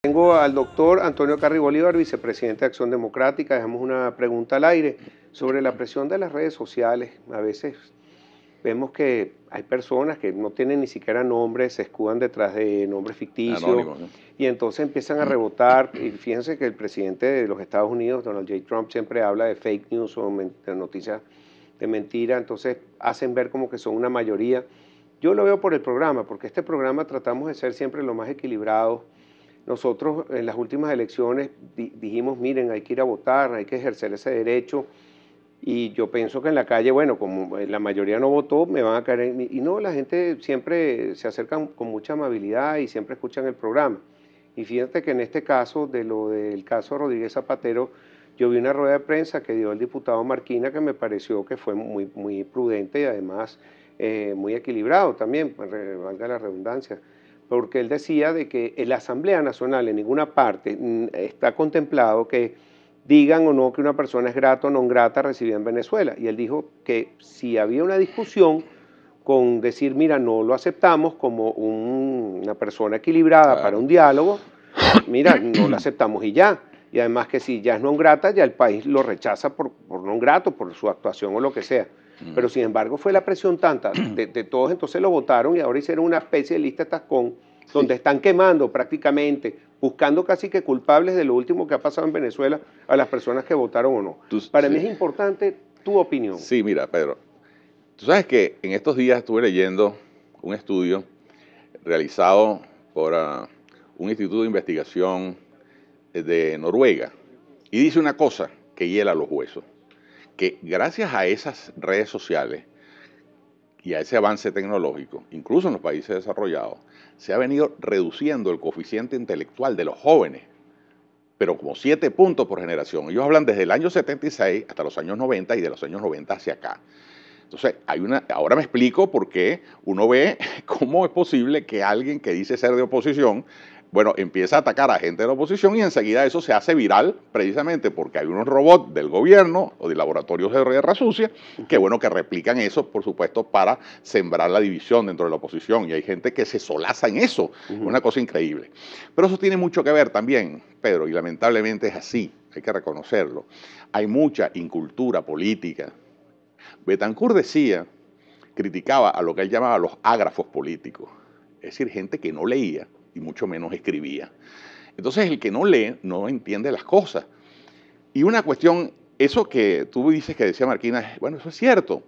Tengo al doctor Antonio Carri Bolívar, vicepresidente de Acción Democrática. Dejamos una pregunta al aire sobre la presión de las redes sociales. A veces vemos que hay personas que no tienen ni siquiera nombres, se escudan detrás de nombres ficticios, Anónimo, ¿no? y entonces empiezan a rebotar. Y fíjense que el presidente de los Estados Unidos, Donald J. Trump, siempre habla de fake news o de noticias de mentira. Entonces hacen ver como que son una mayoría. Yo lo veo por el programa, porque este programa tratamos de ser siempre lo más equilibrados. Nosotros en las últimas elecciones dijimos, miren, hay que ir a votar, hay que ejercer ese derecho, y yo pienso que en la calle, bueno, como la mayoría no votó, me van a caer y no, la gente siempre se acerca con mucha amabilidad y siempre escuchan el programa. Y fíjate que en este caso, del caso Rodríguez Zapatero, yo vi una rueda de prensa que dio el diputado Marquina que me pareció que fue muy prudente y además muy equilibrado también, valga la redundancia, porque él decía de que en la Asamblea Nacional en ninguna parte está contemplado que digan o no que una persona es grata o no grata recibida en Venezuela. Y él dijo que si había una discusión con decir, mira, no lo aceptamos como una persona equilibrada para Claro. un diálogo, mira, no lo aceptamos y ya. Y además que si ya es no grata, ya el país lo rechaza por no grato, por su actuación o lo que sea. Pero sin embargo fue la presión tanta de todos, entonces lo votaron y ahora hicieron una especie de lista tascón donde están quemando prácticamente, buscando casi que culpables de lo último que ha pasado en Venezuela a las personas que votaron o no. Para mí es importante tu opinión. Sí, mira, Pedro, tú sabes que en estos días estuve leyendo un estudio realizado por un instituto de investigación de Noruega y dice una cosa que hiela los huesos, que gracias a esas redes sociales y a ese avance tecnológico, incluso en los países desarrollados, se ha venido reduciendo el coeficiente intelectual de los jóvenes, pero como 7 puntos por generación. Ellos hablan desde el año 76 hasta los años 90 y de los años 90 hacia acá. Entonces, ahora me explico por qué uno ve cómo es posible que alguien que dice ser de oposición, bueno, empieza a atacar a gente de la oposición y enseguida eso se hace viral precisamente porque hay unos robots del gobierno o de laboratorios de guerra sucia que, bueno, que replican eso, por supuesto, para sembrar la división dentro de la oposición. Y hay gente que se solaza en eso, una cosa increíble. Pero eso tiene mucho que ver también, Pedro, y lamentablemente es así, hay que reconocerlo. Hay mucha incultura política. Betancourt decía, criticaba a lo que él llamaba los ágrafos políticos, es decir, gente que no leía y mucho menos escribía. Entonces el que no lee no entiende las cosas. Y una cuestión, eso que tú dices que decía Marquina, bueno, eso es cierto.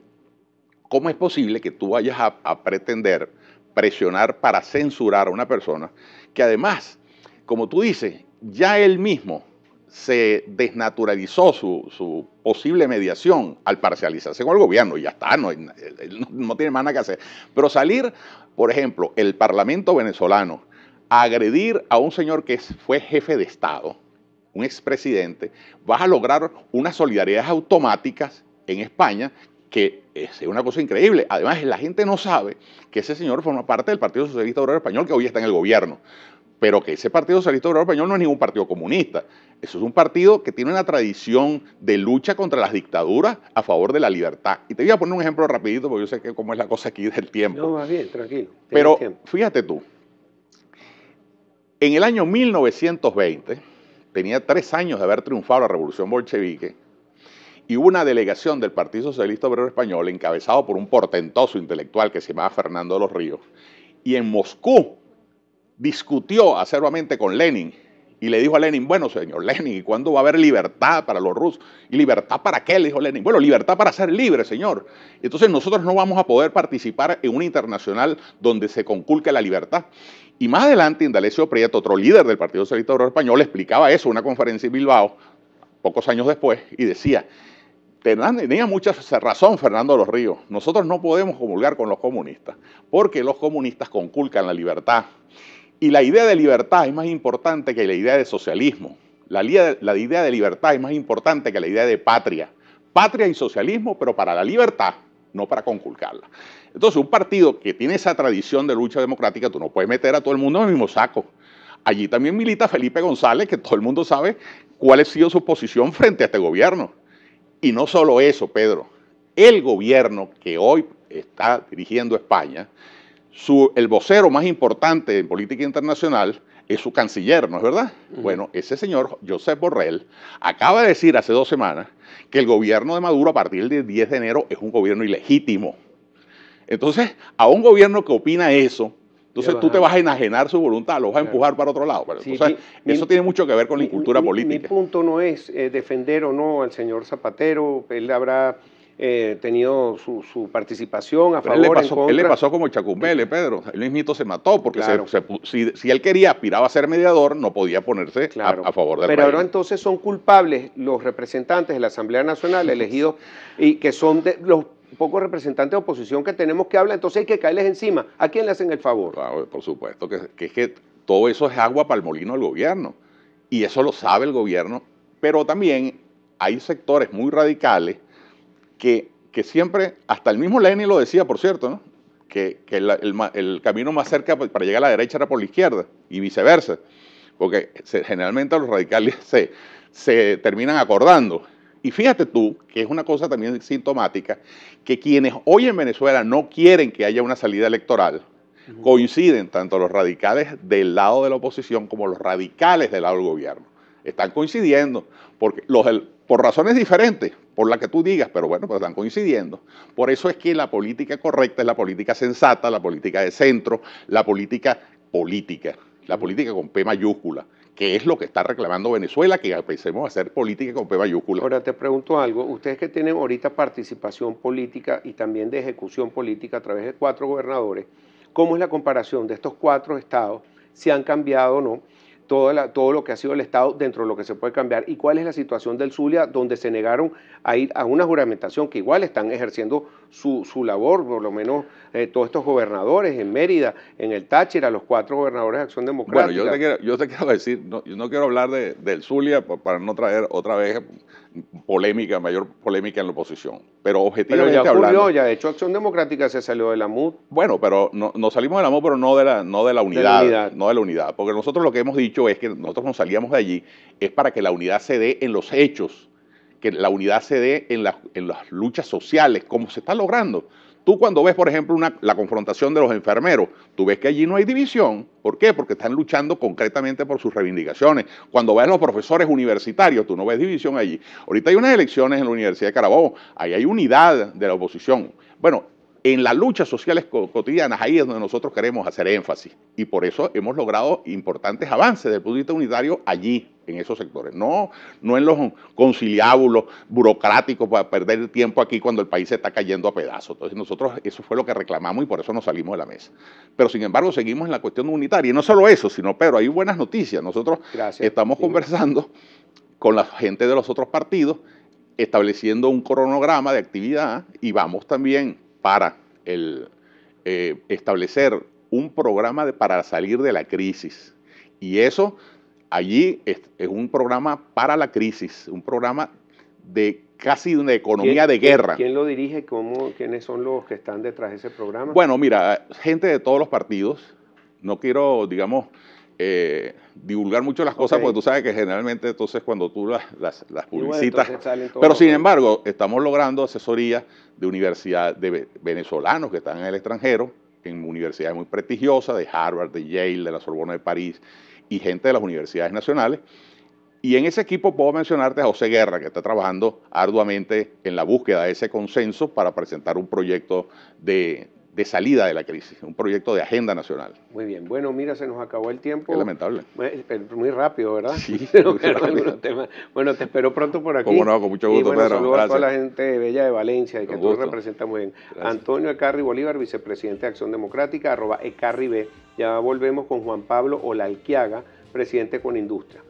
¿Cómo es posible que tú vayas a pretender presionar para censurar a una persona que además, como tú dices, ya él mismo se desnaturalizó su posible mediación al parcializarse con el gobierno y ya está, él no tiene más nada que hacer. Pero salir, por ejemplo, el Parlamento venezolano a agredir a un señor que fue jefe de Estado, un expresidente, vas a lograr unas solidaridades automáticas en España que es una cosa increíble. Además, la gente no sabe que ese señor forma parte del Partido Socialista Obrero Español, que hoy está en el gobierno, pero que ese Partido Socialista Obrero Español no es ningún partido comunista. Eso es un partido que tiene una tradición de lucha contra las dictaduras a favor de la libertad. Y te voy a poner un ejemplo rapidito, porque yo sé que cómo es la cosa aquí del tiempo. No, más bien, tranquilo. Pero Tiempo. fíjate tú, en el año 1920, tenía 3 años de haber triunfado la revolución bolchevique, y hubo una delegación del Partido Socialista Obrero Español encabezado por un portentoso intelectual que se llamaba Fernando de los Ríos, y en Moscú discutió acerbamente con Lenin y le dijo a Lenin, bueno, señor Lenin, ¿y cuándo va a haber libertad para los rusos? ¿Y libertad para qué? Le dijo Lenin. Bueno, libertad para ser libre, señor. Entonces nosotros no vamos a poder participar en una internacional donde se conculque la libertad. Y más adelante, Indalecio Prieto, otro líder del Partido Socialista Obrero Español, explicaba eso en una conferencia en Bilbao, pocos años después, y decía, tenía mucha razón Fernando de los Ríos, nosotros no podemos comulgar con los comunistas, porque los comunistas conculcan la libertad. Y la idea de libertad es más importante que la idea de socialismo. La idea de libertad es más importante que la idea de patria. Patria y socialismo, pero para la libertad, no para conculcarla. Entonces, un partido que tiene esa tradición de lucha democrática, tú no puedes meter a todo el mundo en el mismo saco. Allí también milita Felipe González, que todo el mundo sabe cuál ha sido su posición frente a este gobierno. Y no solo eso, Pedro. El gobierno que hoy está dirigiendo España, el vocero más importante en política internacional es su canciller, ¿no es verdad? Bueno, ese señor, Josep Borrell, acaba de decir hace 2 semanas que el gobierno de Maduro a partir del 10 de enero es un gobierno ilegítimo. Entonces, a un gobierno que opina eso, entonces tú te vas a enajenar su voluntad, lo vas a empujar para otro lado. Pero, Sí, entonces, eso tiene mucho que ver con la cultura política. Mi punto no es defender o no al señor Zapatero, él habrá tenido su participación a favor, en contra. Él le pasó como Chacumbele, Pedro. Él mismito se mató porque claro. si él quería, aspiraba a ser mediador, no podía ponerse claro. a favor del Pero régimen. ahora entonces son culpables los representantes de la Asamblea Nacional elegidos y que son de los pocos representantes de oposición que tenemos que hablar, entonces hay que caerles encima. ¿A quién le hacen el favor? Claro, por supuesto, que es que todo eso es agua para el molino del gobierno. Y eso lo sabe el gobierno. Pero también hay sectores muy radicales que siempre, hasta el mismo Lenin lo decía, por cierto, ¿no? que el camino más cerca para llegar a la derecha era por la izquierda y viceversa. Porque generalmente los radicales se terminan acordando. Y fíjate tú, que es una cosa también sintomática, que quienes hoy en Venezuela no quieren que haya una salida electoral, coinciden tanto los radicales del lado de la oposición como los radicales del lado del gobierno. Están coincidiendo, porque por razones diferentes, por la que tú digas, pero bueno, pues están coincidiendo. Por eso es que la política correcta es la política sensata, la política de centro, la política con P mayúscula, que es lo que está reclamando Venezuela, que empecemos a hacer política con P mayúscula. Ahora te pregunto algo, ustedes que tienen ahorita participación política y también de ejecución política a través de 4 gobernadores, ¿cómo es la comparación de estos 4 estados? ¿Si han cambiado o no? Todo lo que ha sido el Estado dentro de lo que se puede cambiar y cuál es la situación del Zulia, donde se negaron a ir a una juramentación que igual están ejerciendo su labor, por lo menos todos estos gobernadores en Mérida, en el Táchira, los 4 gobernadores de Acción Democrática. Bueno, yo te quiero decir, yo no quiero hablar del Zulia para no traer otra vez mayor polémica en la oposición, pero objetivamente ya ocurrió, hablando, ya de hecho Acción Democrática se salió de la MUD. Bueno, pero nos salimos de la MUD, pero no de la unidad, porque nosotros lo que hemos dicho es que nosotros nos salíamos de allí es para que la unidad se dé en los hechos, que la unidad se dé en las luchas sociales, como se está logrando. Tú cuando ves, por ejemplo, la confrontación de los enfermeros, tú ves que allí no hay división. ¿Por qué? Porque están luchando concretamente por sus reivindicaciones. Cuando ves a los profesores universitarios, tú no ves división allí. Ahorita hay unas elecciones en la Universidad de Carabobo, ahí hay unidad de la oposición. Bueno, en las luchas sociales cotidianas, ahí es donde nosotros queremos hacer énfasis. Y por eso hemos logrado importantes avances desde el punto de vista unitario allí, en esos sectores. No en los conciliábulos burocráticos para perder tiempo aquí cuando el país se está cayendo a pedazos. Entonces nosotros eso fue lo que reclamamos y por eso nos salimos de la mesa. Pero sin embargo seguimos en la cuestión unitaria. Y no solo eso, sino, Pedro, hay buenas noticias. Nosotros estamos conversando con la gente de los otros partidos, estableciendo un cronograma de actividad y vamos también para establecer un programa para salir de la crisis. Y eso allí es un programa para la crisis, un programa de casi una economía de guerra. ¿Quién lo dirige? ¿Quiénes son los que están detrás de ese programa? Bueno, mira, gente de todos los partidos. No quiero, digamos, divulgar mucho las cosas, porque tú sabes que generalmente entonces cuando tú las publicitas, pero sin embargo estamos logrando asesoría de universidades de venezolanos que están en el extranjero, en universidades muy prestigiosas, de Harvard, de Yale, de la Sorbona de París, y gente de las universidades nacionales. Y en ese equipo puedo mencionarte a José Guerra, que está trabajando arduamente en la búsqueda de ese consenso para presentar un proyecto de salida de la crisis, un proyecto de agenda nacional. Muy bien, bueno, mira, se nos acabó el tiempo. Qué lamentable. Muy rápido, ¿verdad? Sí. Bueno, te espero pronto por aquí. Cómo no, con mucho gusto, Pedro. Pedro. Saludos a toda la gente bella de Valencia y que tú representas muy bien. Gracias. Antonio Ecarri Bolívar, vicepresidente de Acción Democrática, @EcarriB. Ya volvemos con Juan Pablo Olalquiaga, presidente con Industria.